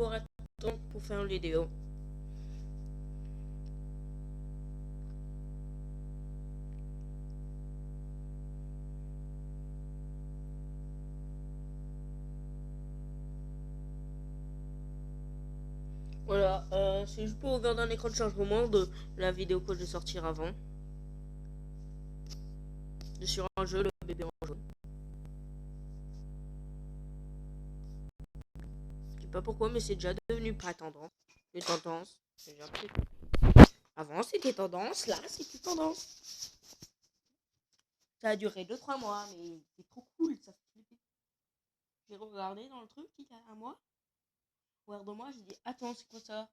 toujours attendre pour faire une vidéo. Voilà, c'est juste pour regarder un écran de chargement de la vidéo que je vais sortir avant. Sur un jeu, le bébé en jaune. Je sais pas pourquoi, mais c'est déjà devenu pas tendance. Les tendances. Avant c'était tendance, là c'était tendance. Ça a duré 2-3 mois, mais c'est trop cool, ça fait flipper. J'ai regardé dans le truc il y a un mois. Ou de moi, j'ai dit attends, c'est quoi ça?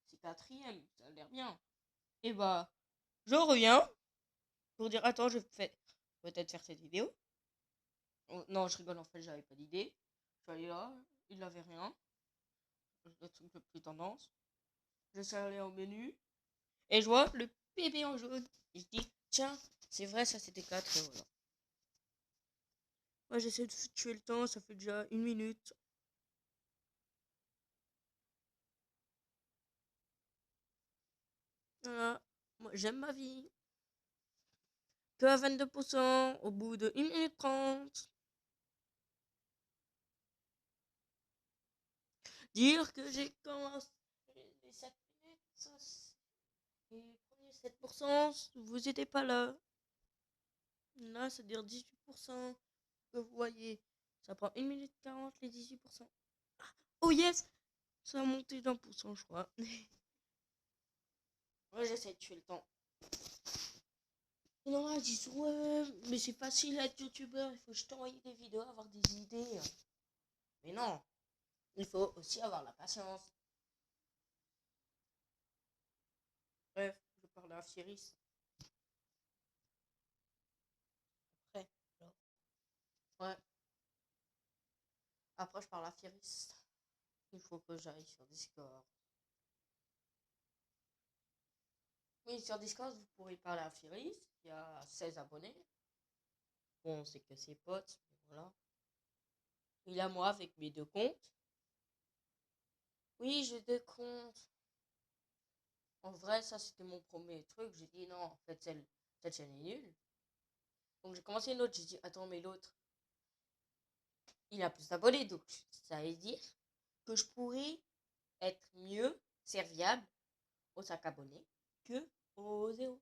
C'est quatrième, ça a l'air bien. Et bah, je reviens pour dire attends, je vais peut-être faire cette vidéo. Oh, non, je rigole, en fait, j'avais pas d'idée. Je suis allé là, il n'avait rien. Le truc le plus tendance. Je suis allé au menu et je vois le bébé en jaune. Et je dis tiens, c'est vrai, ça c'était 4 et voilà. Moi, j'essaie de tuer le temps, ça fait déjà 1 minute. Voilà, moi j'aime ma vie. Que à 22% au bout de 1 minute 30. Dire que j'ai commencé les 7 minutes, et les premiers 7%, vous n'étiez pas là. Là, c'est-à-dire 18% que vous voyez. Ça prend 1 minute 40 les 18%. Oh yes! Ça a monté d'1%, je crois. Ouais, j'essaie de tuer le temps. Non, ils disent ouais, mais c'est facile à être youtubeur, il faut que je t'envoie des vidéos, avoir des idées. Mais non, il faut aussi avoir la patience. Bref, je parle à Firis. Après, ouais. Après, je parle à Firis. Il faut que j'aille sur Discord. Oui, sur Discord, vous pourrez parler à Firis. Il y a 16 abonnés. Bon, c'est que ses potes, mais voilà. Il y a moi avec mes 2 comptes. Oui, j'ai 2 comptes. En vrai, ça c'était mon premier truc. J'ai dit non, en fait, cette chaîne est nulle. Donc j'ai commencé une autre. J'ai dit attends, mais l'autre, il a plus d'abonnés. Donc ça veut dire que je pourrais être mieux serviable aux 5 abonnés que aux 0.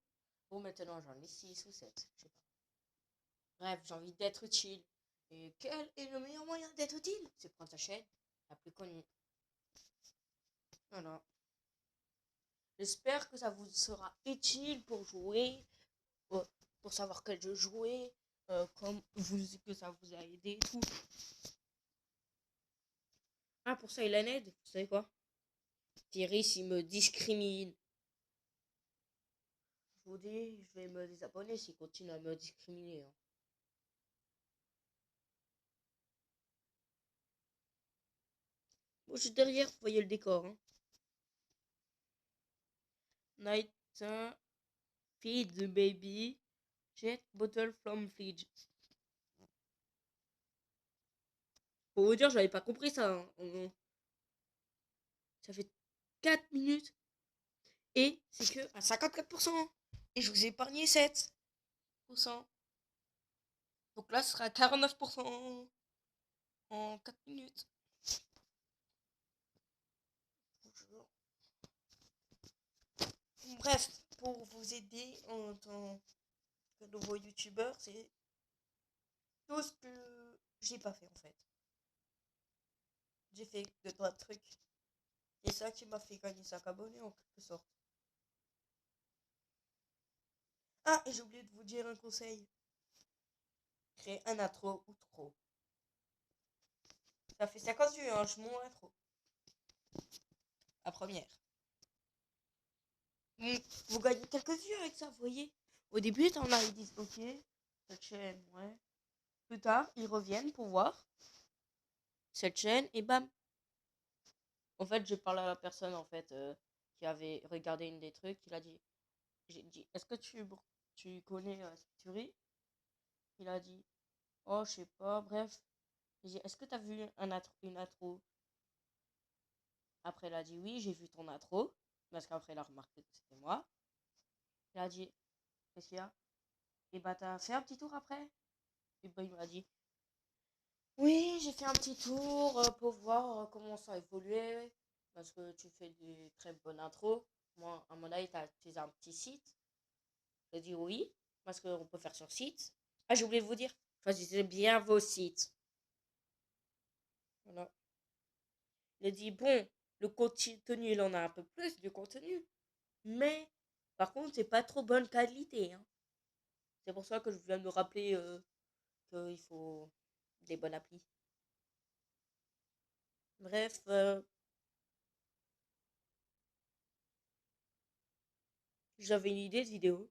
Bon, maintenant j'en ai 6 ou 7. Je sais pas. Bref, j'ai envie d'être utile. Et quel est le meilleur moyen d'être utile? C'est prendre sa chaîne la plus connue. Voilà. J'espère que ça vous sera utile pour jouer, euh, pour savoir quel jeu jouer, que ça vous a aidé et tout. Ah, pour ça, il en aide. Vous savez quoi? Thierry, s'il me discrimine, je vous dis, je vais me désabonner s'il continue à me discriminer. Hein. Moi, je suis derrière, vous voyez le décor. Hein. Night, feed the baby, jet bottle from fridge. Pour vous dire, j'avais pas compris ça. Hein. Ça fait 4 minutes et c'est que à 54%. Et je vous ai épargné 7%. Donc là, ce sera 49% en 4 minutes. Bref, pour vous aider en tant que nouveau youtubeur, c'est tout ce que j'ai pas fait en fait. J'ai fait 2-3 trucs. Et ça qui m'a fait gagner 5 abonnés en quelque sorte. Ah, et j'ai oublié de vous dire un conseil. Créer un intro ou trop. Ça fait 50 vues, hein, je monte intro. La première. Vous gagnez quelques vues avec ça, vous voyez. Au début, t'en as, ils disent ok, cette chaîne, ouais. Plus tard, ils reviennent pour voir cette chaîne et bam. En fait, j'ai parlé à la personne en fait qui avait regardé une des trucs. Il a dit, j'ai dit, est-ce que tu connais Spituri? Il a dit, oh, je sais pas. Bref, j'ai dit, est-ce que t'as vu une intro? Après, elle a dit oui, j'ai vu ton intro. Parce qu'après, elle a remarqué que c'était moi. Elle a dit, qu'est-ce qu'il y a? Et bah, t'as fait un petit tour après? Et bah, il m'a dit, oui, j'ai fait un petit tour pour voir comment ça évoluait. Parce que tu fais des très bonnes intros. Moi, à mon avis, tu as un petit site. J'ai dit oui, parce qu'on peut faire sur site. Ah, j'ai oublié de vous dire, choisissez bien vos sites. Voilà. Il a dit, bon, le contenu, il en a un peu plus du contenu. Mais, par contre, c'est pas trop bonne qualité, hein. C'est pour ça que je viens de me rappeler qu'il faut des bonnes applis. Bref, j'avais une idée de vidéo.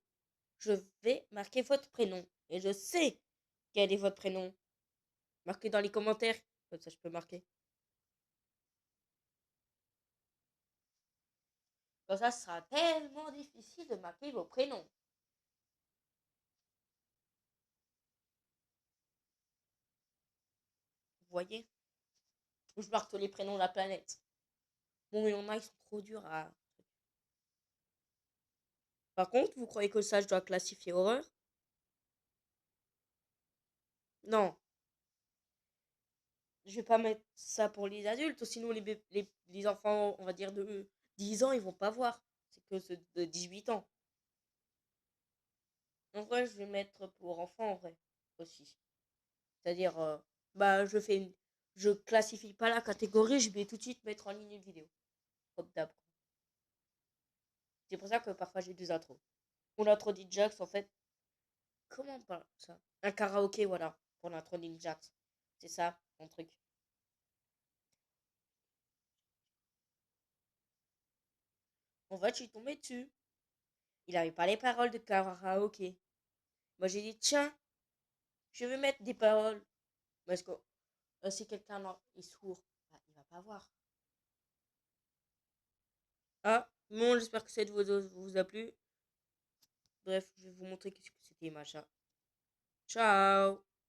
Je vais marquer votre prénom. Et je sais quel est votre prénom. Marquez dans les commentaires. Comme ça, je peux marquer. Comme ça, ce sera tellement difficile de marquer vos prénoms. Vous voyez? Je marque tous les prénoms de la planète. Bon, il y en a, ils sont trop durs à... Par contre, vous croyez que ça, je dois classifier horreur? Non. Je vais pas mettre ça pour les adultes, sinon les enfants, on va dire de 10 ans, ils vont pas voir. C'est que ceux de 18 ans. En vrai, je vais mettre pour enfants, en vrai, aussi. C'est-à-dire, bah, je classifie pas la catégorie, je vais tout de suite mettre en ligne une vidéo. Comme d'hab. C'est pour ça que parfois j'ai deux intros. Pour l'intro Jax, en fait, comment on parle ça? Un karaoké, voilà, pour l'intro Jax. C'est ça, mon truc. En fait, je suis tombée dessus. Il avait pas les paroles de karaoké. Moi, j'ai dit, tiens, je vais mettre des paroles. Parce que si quelqu'un est sourd, bah, il va pas voir. Ah, bon, j'espère que cette vidéo vous a plu. Bref, je vais vous montrer qu'est-ce que c'était, machin. Ciao!